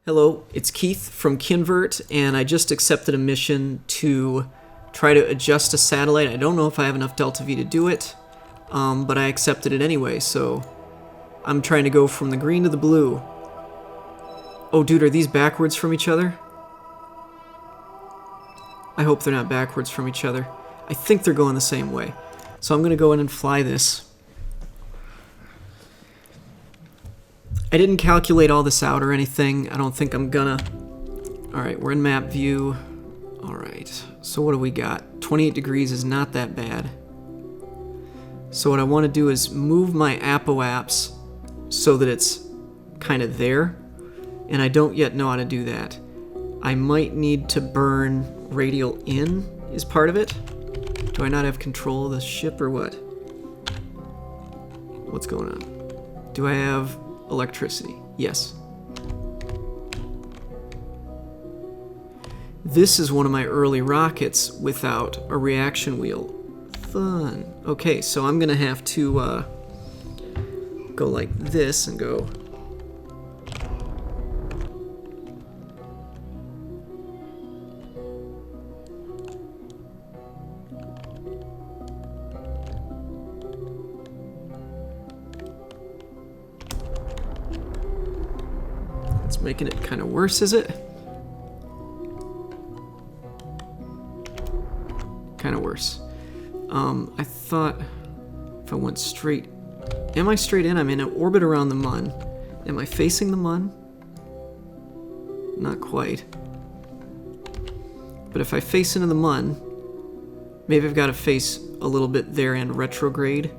Hello, it's Keith from Kinvert, and I just accepted a mission to try to adjust a satellite. I don't know if I have enough Delta V to do it, but I accepted it anyway, so I'm trying to go from the green to the blue. Oh, dude, are these backwards from each other? I hope they're not backwards from each other. I think they're going the same way. So I'm going to go in and fly this. I didn't calculate all this out or anything. I don't think I'm gonna. Alright, we're in map view. Alright, so what do we got? 28 degrees is not that bad. So what I want to do is move my apoapse so that it's kind of there. And I don't yet know how to do that. I might need to burn radial in is part of it. Do I not have control of the ship or what? What's going on? Do I have electricity? Yes. This is one of my early rockets without a reaction wheel. Fun. Okay, so I'm gonna have to go like this and go. Making it kind of worse, is it? Kind of worse. I thought if I went straight... Am I straight in? I'm in an orbit around the Mun. Am I facing the Mun? Not quite. But if I face into the Mun, maybe I've got to face a little bit there and retrograde.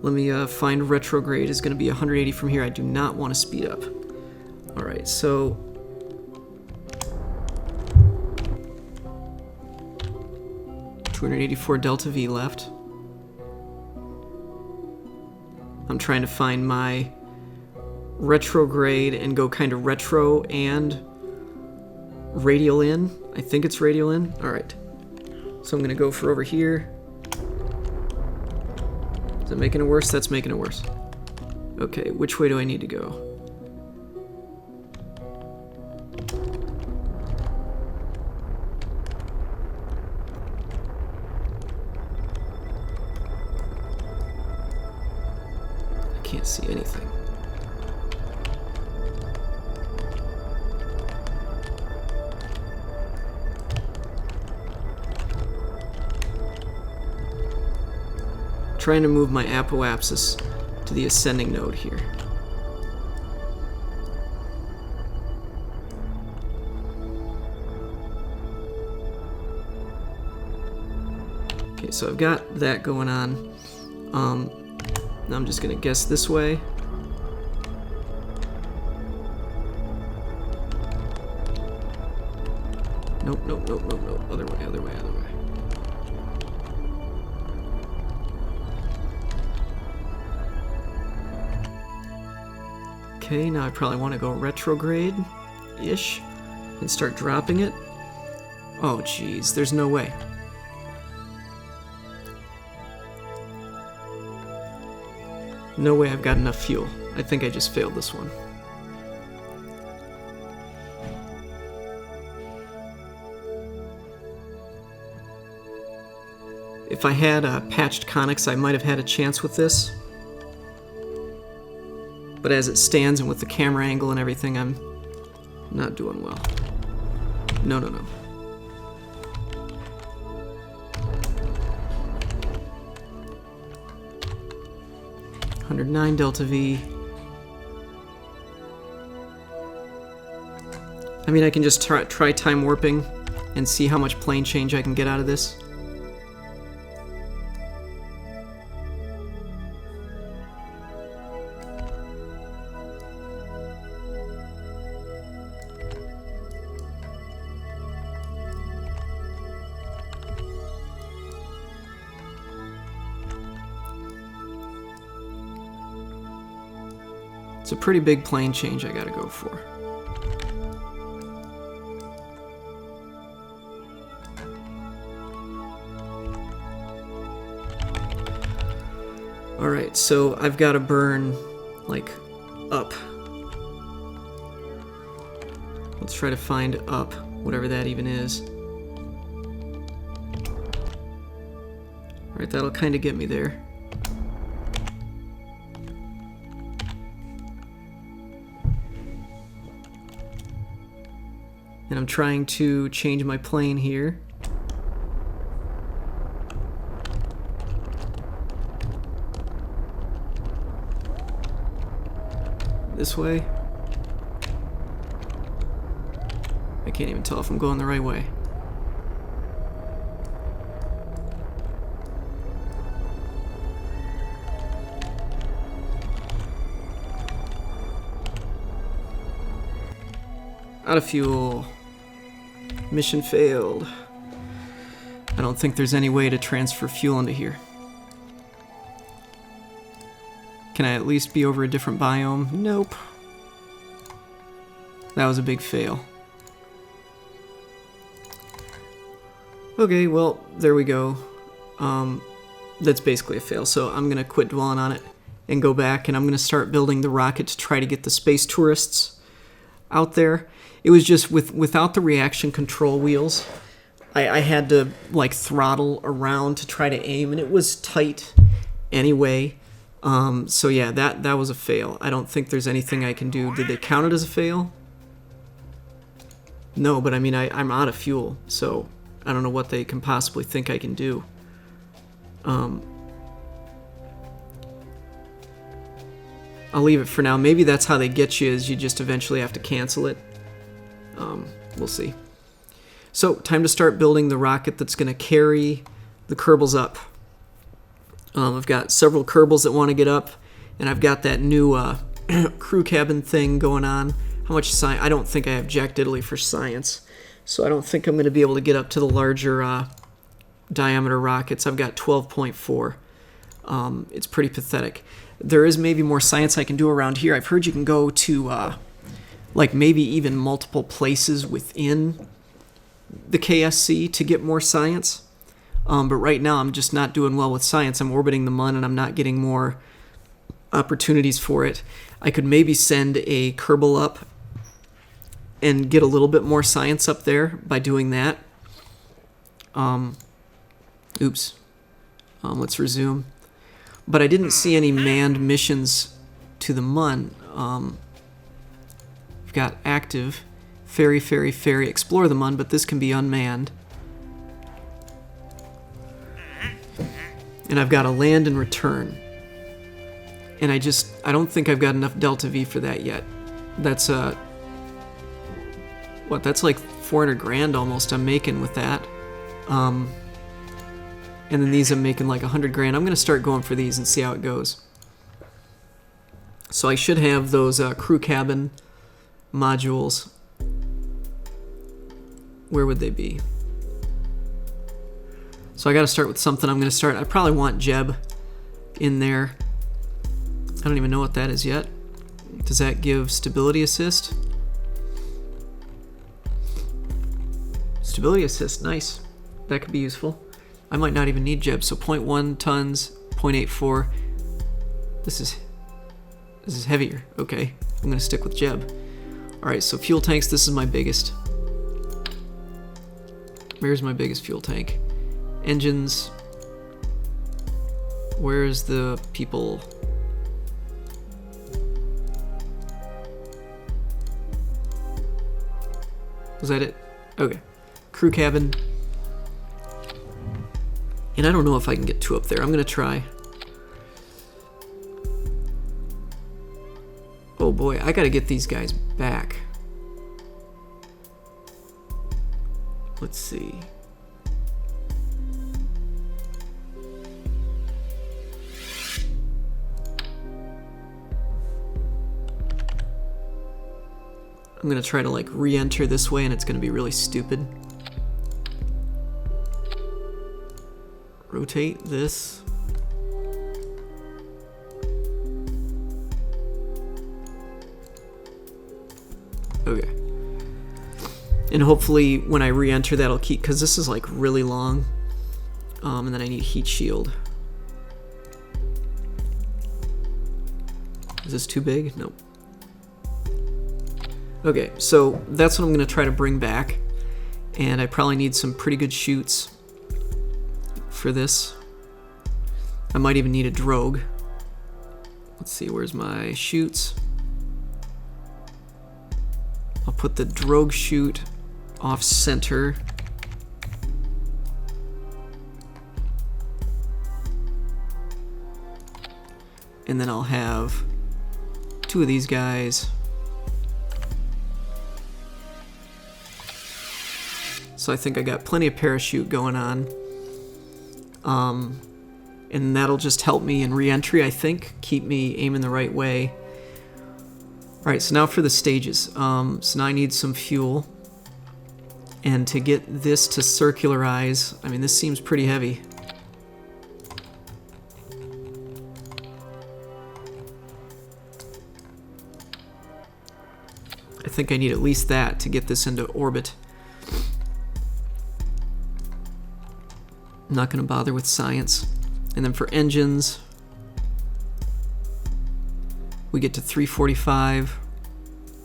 Let me find retrograde is going to be 180 from here. I do not want to speed up. Alright, so 284 Delta V left. I'm trying to find my retrograde and go kind of retro and radial in. I think it's radial in. Alright. So I'm going to go for over here. Is that making it worse? That's making it worse. Okay, which way do I need to go? Can't see anything. Trying to move my apoapsis to the ascending node here. Okay, so I've got that going on. Now I'm just gonna guess this way. Nope, nope, nope, nope, nope. Other way, other way, other way. Okay, now I probably want to go retrograde-ish and start dropping it. Oh, jeez, there's no way. No way I've got enough fuel. I think I just failed this one. If I had patched conics, I might have had a chance with this. But as it stands and with the camera angle and everything, I'm not doing well. No, no, no. (109 Delta V). I mean, I can just try time warping and see how much plane change I can get out of this. It's a pretty big plane change I gotta go for. Alright, so I've gotta burn, like, up. Let's try to find up, whatever that even is. Alright, that'll kind of get me there. And I'm trying to change my plane here. This way. I can't even tell if I'm going the right way. Out of fuel. Mission failed. I don't think there's any way to transfer fuel into here. Can I at least be over a different biome? Nope. That was a big fail. Okay, well, there we go. That's basically a fail, so I'm gonna quit dwelling on it and go back, and I'm gonna start building the rocket to try to get the space tourists out there. It was just without the reaction control wheels, I had to like throttle around to try to aim, and it was tight anyway. So yeah, that was a fail. I don't think there's anything I can do. Did they count it as a fail? No, but I mean I'm out of fuel, so I don't know what they can possibly think I can do. I'll leave it for now. Maybe that's how they get you, is you just eventually have to cancel it. We'll see. So, time to start building the rocket that's going to carry the Kerbals up. I've got several Kerbals that want to get up, and I've got that new crew cabin thing going on. How much science? I don't think I have Jack Diddley for science, so I don't think I'm going to be able to get up to the larger diameter rockets. I've got 12.4. It's pretty pathetic. There is maybe more science I can do around here. I've heard you can go to like maybe even multiple places within the KSC to get more science. But right now I'm just not doing well with science. I'm orbiting the Mun and I'm not getting more opportunities for it. I could maybe send a Kerbal up and get a little bit more science up there by doing that. Oops. Let's resume. But I didn't see any manned missions to the Mun. We've got active, ferry, ferry, ferry, explore the Mun, but this can be unmanned. And I've got a land and return. And I don't think I've got enough Delta V for that yet. That's that's like 400 grand almost I'm making with that. And then these I'm making like 100 grand. I'm going to start going for these and see how it goes. So I should have those crew cabin modules. Where would they be? So I got to start with something. I'm going to start. I probably want Jeb in there. I don't even know what that is yet. Does that give stability assist? Stability assist, nice. That could be useful. I might not even need Jeb. So 0.1 tons, 0.84. This is heavier. Okay, I'm going to stick with Jeb. All right, so fuel tanks. This is my biggest. Where's my biggest fuel tank? Engines. Where's the people? Was that it? Okay. Crew cabin. And I don't know if I can get two up there. I'm going to try. Oh boy, I got to get these guys back. Let's see. I'm going to try to like re-enter this way and it's going to be really stupid. Rotate this. Okay. And hopefully when I re-enter that'll keep, because this is like really long. And then I need heat shield. Is this too big? Nope. Okay, so that's what I'm going to try to bring back. And I probably need some pretty good chutes for this. I might even need a drogue. Let's see, where's my chutes? I'll put the drogue chute off center. And then I'll have 2 of these guys. So I think I got plenty of parachute going on. And that'll just help me in re-entry, I think. Keep me aiming the right way. Alright, so now for the stages. So now I need some fuel. And to get this to circularize, I mean, this seems pretty heavy. I think I need at least that to get this into orbit. I'm not going to bother with science. And then for engines, we get to 345,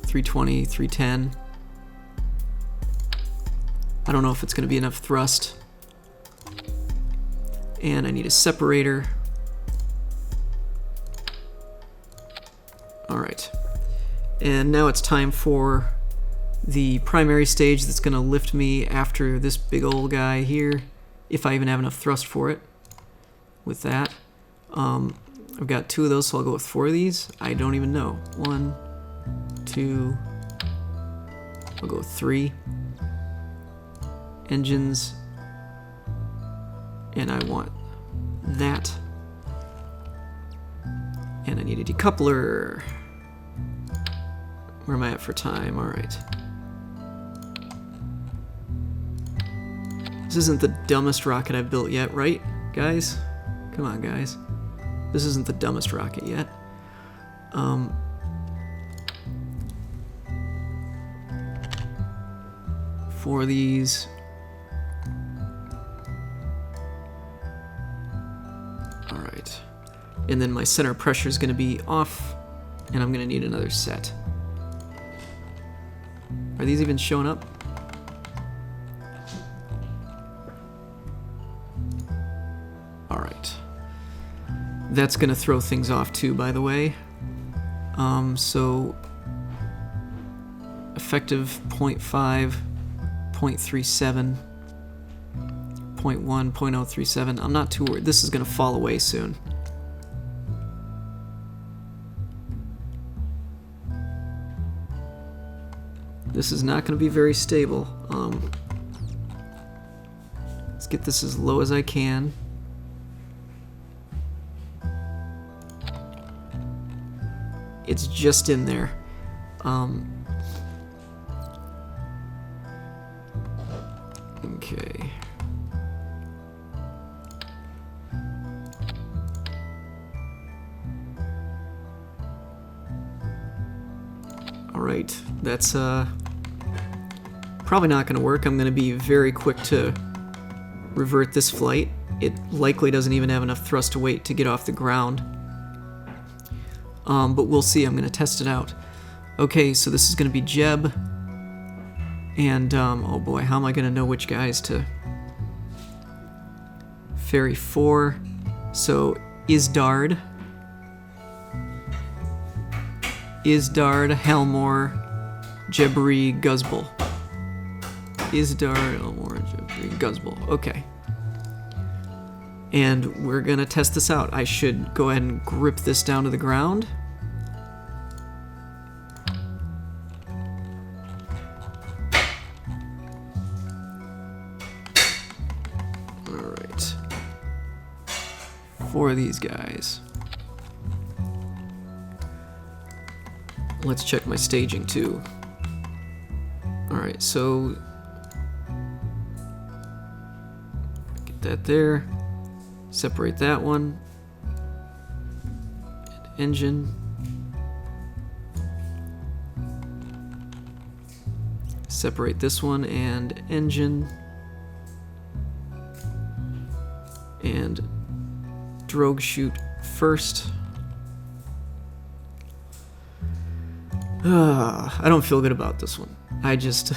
320, 310. I don't know if it's going to be enough thrust. And I need a separator. Alright. And now it's time for the primary stage that's going to lift me after this big old guy here, if I even have enough thrust for it. With that, I've got 2 of those, so I'll go with 4 of these. I don't even know. 1, 2, I'll go with 3 engines, and I want that, and I need a decoupler. Where am I at for time? All right. This isn't the dumbest rocket I've built yet, right, guys? Come on, guys. This isn't the dumbest rocket yet. For these. All right. And then my center pressure is going to be off, and I'm going to need another set. Are these even showing up? Alright. That's going to throw things off too, by the way. So effective 0.5, 0.37, 0.1, 0.037. I'm not too worried. This is going to fall away soon. This is not going to be very stable. Let's get this as low as I can. It's just in there. Okay. All right, that's probably not going to work. I'm going to be very quick to revert this flight. It likely doesn't even have enough thrust to weight to get off the ground. But we'll see. I'm going to test it out. Okay, so this is going to be Jeb. And, oh boy, how am I going to know which guys to... Ferry 4. So, Isdard, Helmore, Jebri, Guzbel. Isdard, Helmore, Jebri, Guzbel. Okay. And we're going to test this out. I should go ahead and grip this down to the ground. Alright. 4 of these guys. Let's check my staging too. Alright, so... get that there. Separate that one. And engine. Separate this one and engine. And drogue chute first. I don't feel good about this one. I just...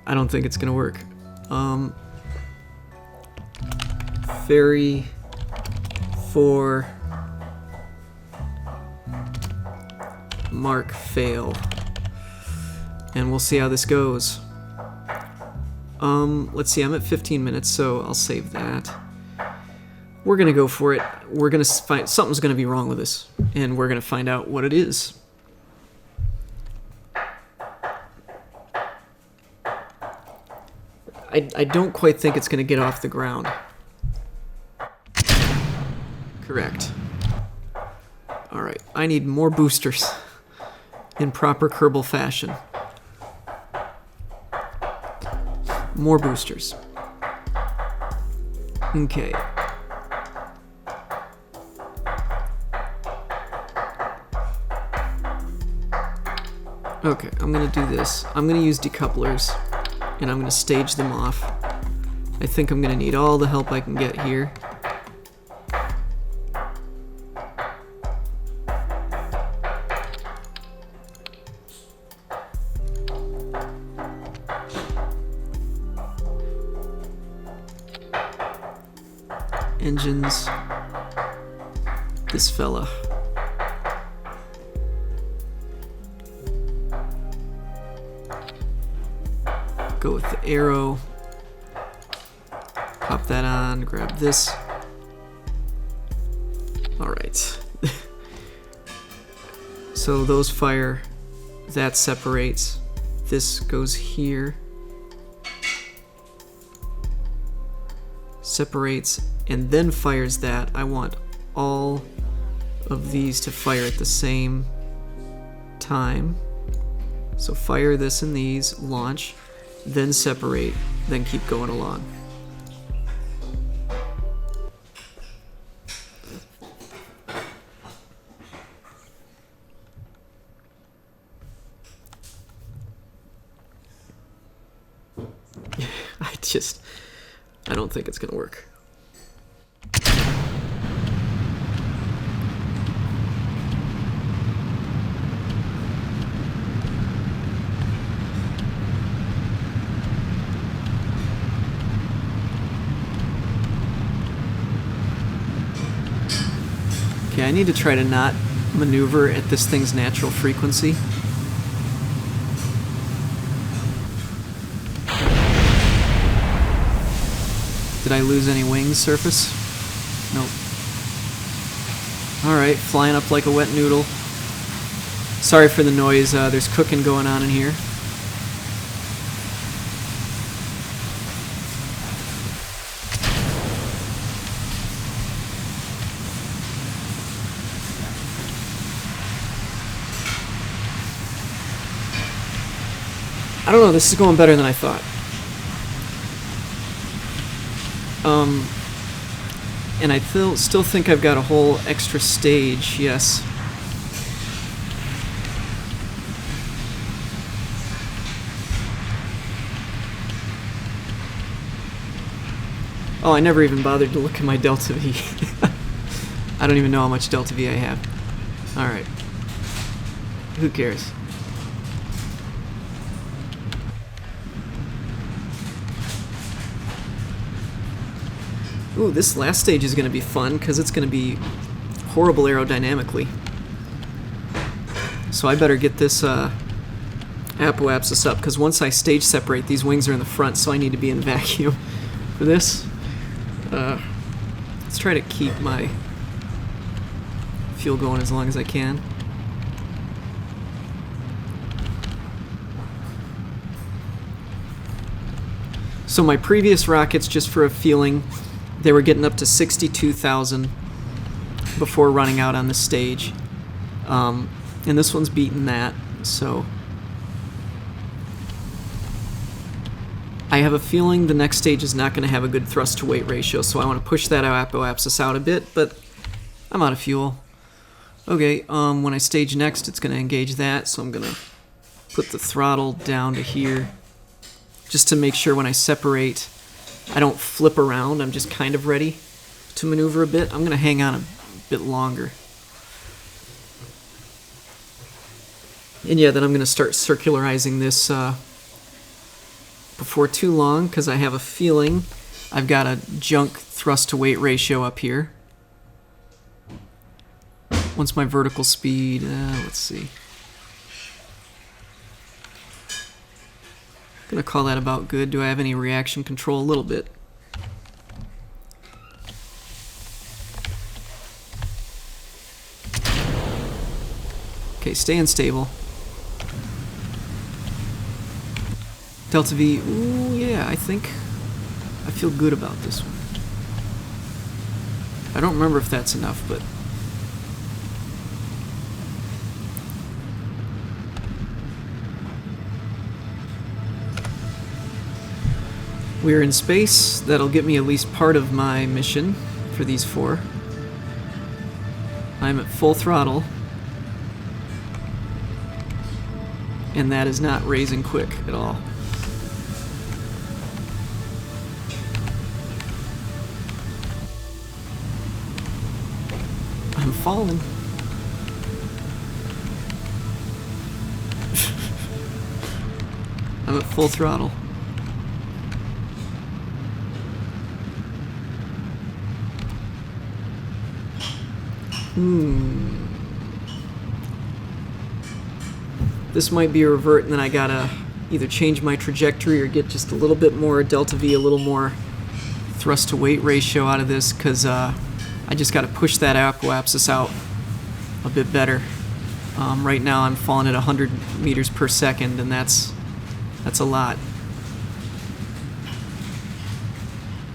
I don't think it's gonna work. Ferry for mark fail. And we'll see how this goes. Let's see, I'm at 15 minutes, so I'll save that. We're gonna go for it. We're gonna find... something's gonna be wrong with this, and we're gonna find out what it is. I don't quite think it's gonna get off the ground. Correct. Alright, I need more boosters in proper Kerbal fashion. More boosters. Okay. Okay, I'm gonna do this. I'm gonna use decouplers, and I'm gonna stage them off. I think I'm gonna need all the help I can get here. Engines. This fella. Go with the Aero. Pop that on, grab this. Alright. So those fire, that separates. This goes here. Separates and then fires that. I want all of these to fire at the same time. So fire this and these, launch, then separate, then keep going along. I don't think it's gonna work. Okay, I need to try to not maneuver at this thing's natural frequency. Did I lose any wings surface? Nope. Alright, flying up like a wet noodle. Sorry for the noise, there's cooking going on in here. I don't know, this is going better than I thought. And I still think I've got a whole extra stage, yes. Oh, I never even bothered to look at my delta V. I don't even know how much delta V I have. Alright. Who cares? Ooh, this last stage is going to be fun because it's going to be horrible aerodynamically. So I better get this apoapsis up because once I stage separate, these wings are in the front, so I need to be in vacuum for this. Let's try to keep my fuel going as long as I can. So my previous rockets, just for a feeling, they were getting up to 62,000 before running out on the stage. And this one's beating that, so... I have a feeling the next stage is not going to have a good thrust-to-weight ratio, so I want to push that apoapsis out a bit, but I'm out of fuel. Okay, when I stage next, it's going to engage that, so I'm going to put the throttle down to here, just to make sure when I separate, I don't flip around. I'm just kind of ready to maneuver a bit. I'm going to hang on a bit longer. And yeah, then I'm going to start circularizing this before too long, because I have a feeling I've got a junk thrust to weight ratio up here. Once my vertical speed, let's see. Gonna call that about good. Do I have any reaction control? A little bit. Okay, staying stable. Delta V, ooh yeah, I feel good about this one. I don't remember if that's enough, but we're in space. That'll get me at least part of my mission for these 4. I'm at full throttle. And that is not raising quick at all. I'm falling. I'm at full throttle. This might be a revert, and then I gotta either change my trajectory or get just a little bit more delta V, a little more thrust to weight ratio out of this, because I just gotta push that apoapsis out a bit better. Right now I'm falling at 100 meters per second, and that's a lot.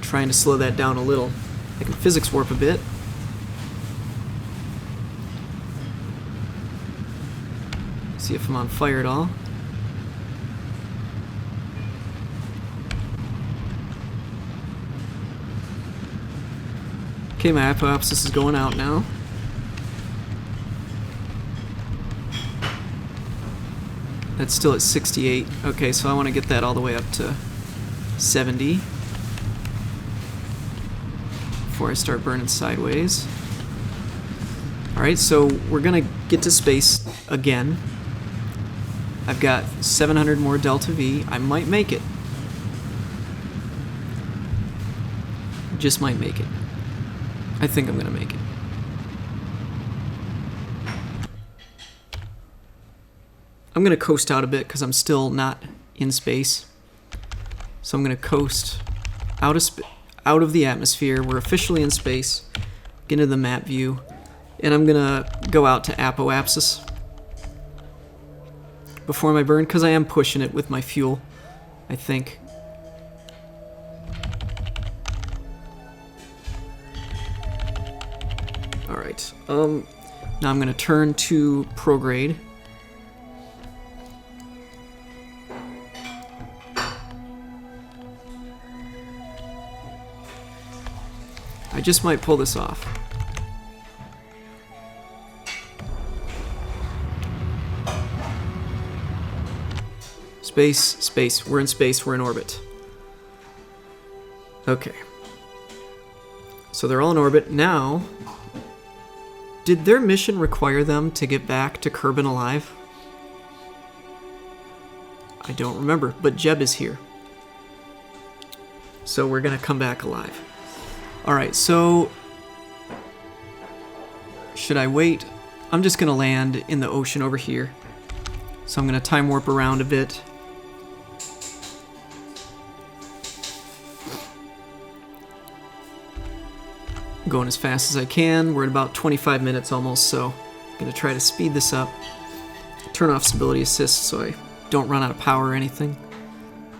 Trying to slow that down a little. I can physics warp a bit. See if I'm on fire at all. Okay, my apoapsis is going out now. That's still at 68. Okay, so I want to get that all the way up to 70 before I start burning sideways. Alright, so we're gonna get to space again. I've got 700 more delta V. I might make it. Just might make it. I think I'm gonna make it. I'm gonna coast out a bit because I'm still not in space. So I'm gonna coast out of the atmosphere. We're officially in space. Get into the map view. And I'm gonna go out to apoapsis before my burn, because I am pushing it with my fuel, I think. Alright, now I'm gonna turn to prograde. I just might pull this off. Space. We're in space. We're in orbit. Okay. So they're all in orbit. Now, did their mission require them to get back to Kerbal alive? I don't remember, but Jeb is here. So we're going to come back alive. Alright, so should I wait? I'm just going to land in the ocean over here. So I'm going to time warp around a bit. Going as fast as I can. We're at about 25 minutes almost, so I'm going to try to speed this up. Turn off stability assist so I don't run out of power or anything.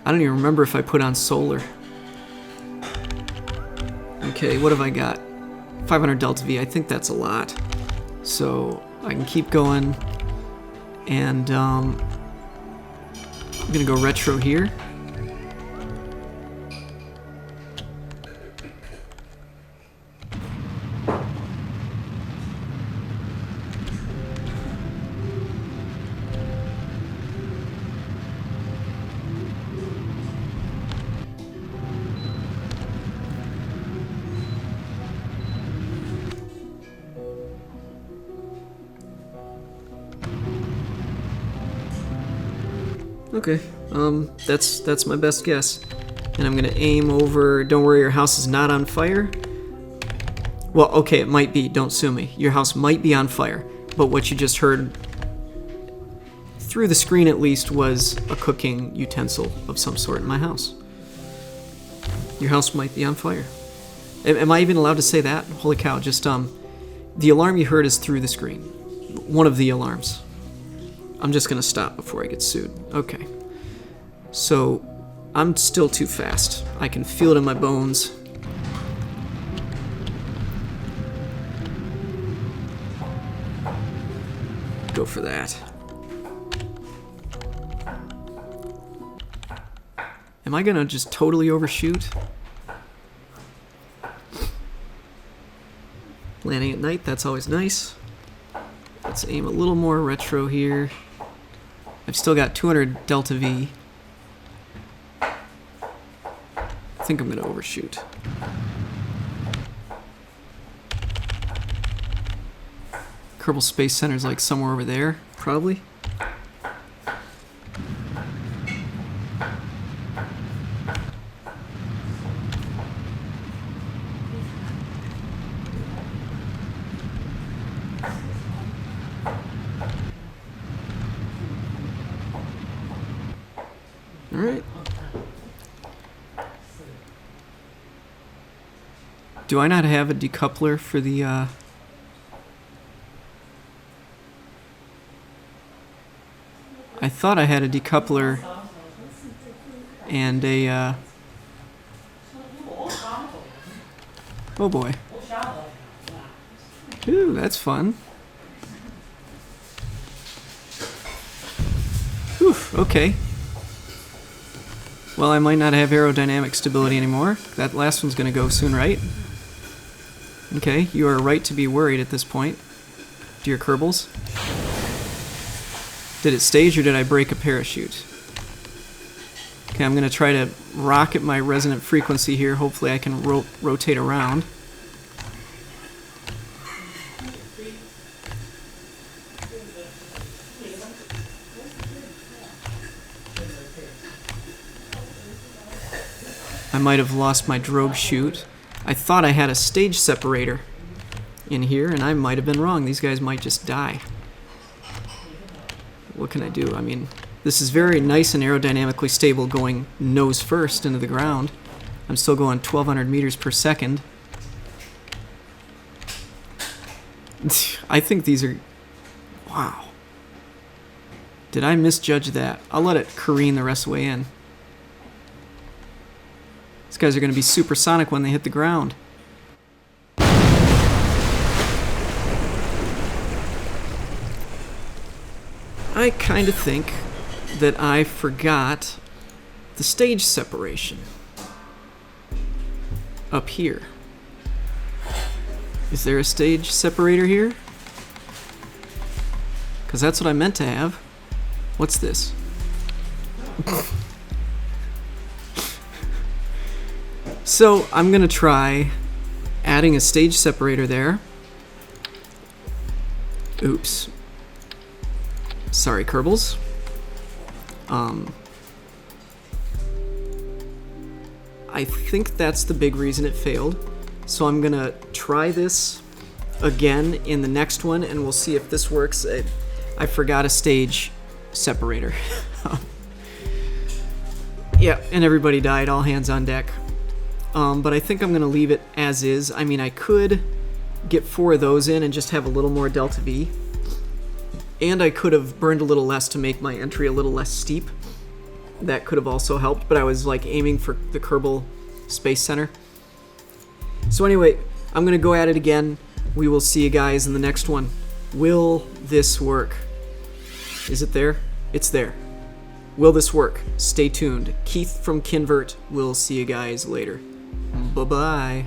I don't even remember if I put on solar. Okay, what have I got? 500 delta V, I think that's a lot. So I can keep going, and I'm gonna go retro here. Okay, that's my best guess. And I'm gonna aim over, don't worry, your house is not on fire. Well, okay, it might be, don't sue me. Your house might be on fire, but what you just heard, through the screen at least, was a cooking utensil of some sort in my house. Your house might be on fire. Am I even allowed to say that? Holy cow, just, the alarm you heard is through the screen. One of the alarms. I'm just gonna stop before I get sued. Okay. So, I'm still too fast. I can feel it in my bones. Go for that. Am I gonna just totally overshoot? Landing at night, that's always nice. Let's aim a little more retro here. I've still got 200 Delta V. I think I'm gonna overshoot. Kerbal Space Center's like somewhere over there, probably. Alright. Do I not have a decoupler for the, I thought I had a decoupler and a, oh boy. Ooh, that's fun. Oof, okay. Well, I might not have aerodynamic stability anymore. That last one's gonna go soon, right? Okay, you are right to be worried at this point, dear Kerbals. Did it stage or did I break a parachute? Okay, I'm gonna try to rocket my resonant frequency here. Hopefully I can rotate around. I might have lost my drogue chute. I thought I had a stage separator in here, and I might have been wrong. These guys might just die. What can I do? I mean, this is very nice and aerodynamically stable going nose first into the ground. I'm still going 1,200 meters per second. I think these are... Wow. Did I misjudge that? I'll let it careen the rest of the way in. These guys are going to be supersonic when they hit the ground. I kind of think that I forgot the stage separation up here. Is there a stage separator here? Because that's what I meant to have. What's this? So I'm gonna try adding a stage separator there. Oops. Sorry, Kerbals. I think that's the big reason it failed. So I'm gonna try this again in the next one, and we'll see if this works. I forgot a stage separator. Yeah, and everybody died. All hands on deck. But I think I'm going to leave it as is. I mean, I could get 4 of those in and just have a little more Delta V. And I could have burned a little less to make my entry a little less steep. That could have also helped, but I was like aiming for the Kerbal Space Center. So anyway, I'm going to go at it again. We will see you guys in the next one. Will this work? Is it there? It's there. Will this work? Stay tuned. Keith from Kinvert. We'll see you guys later. Bye-bye.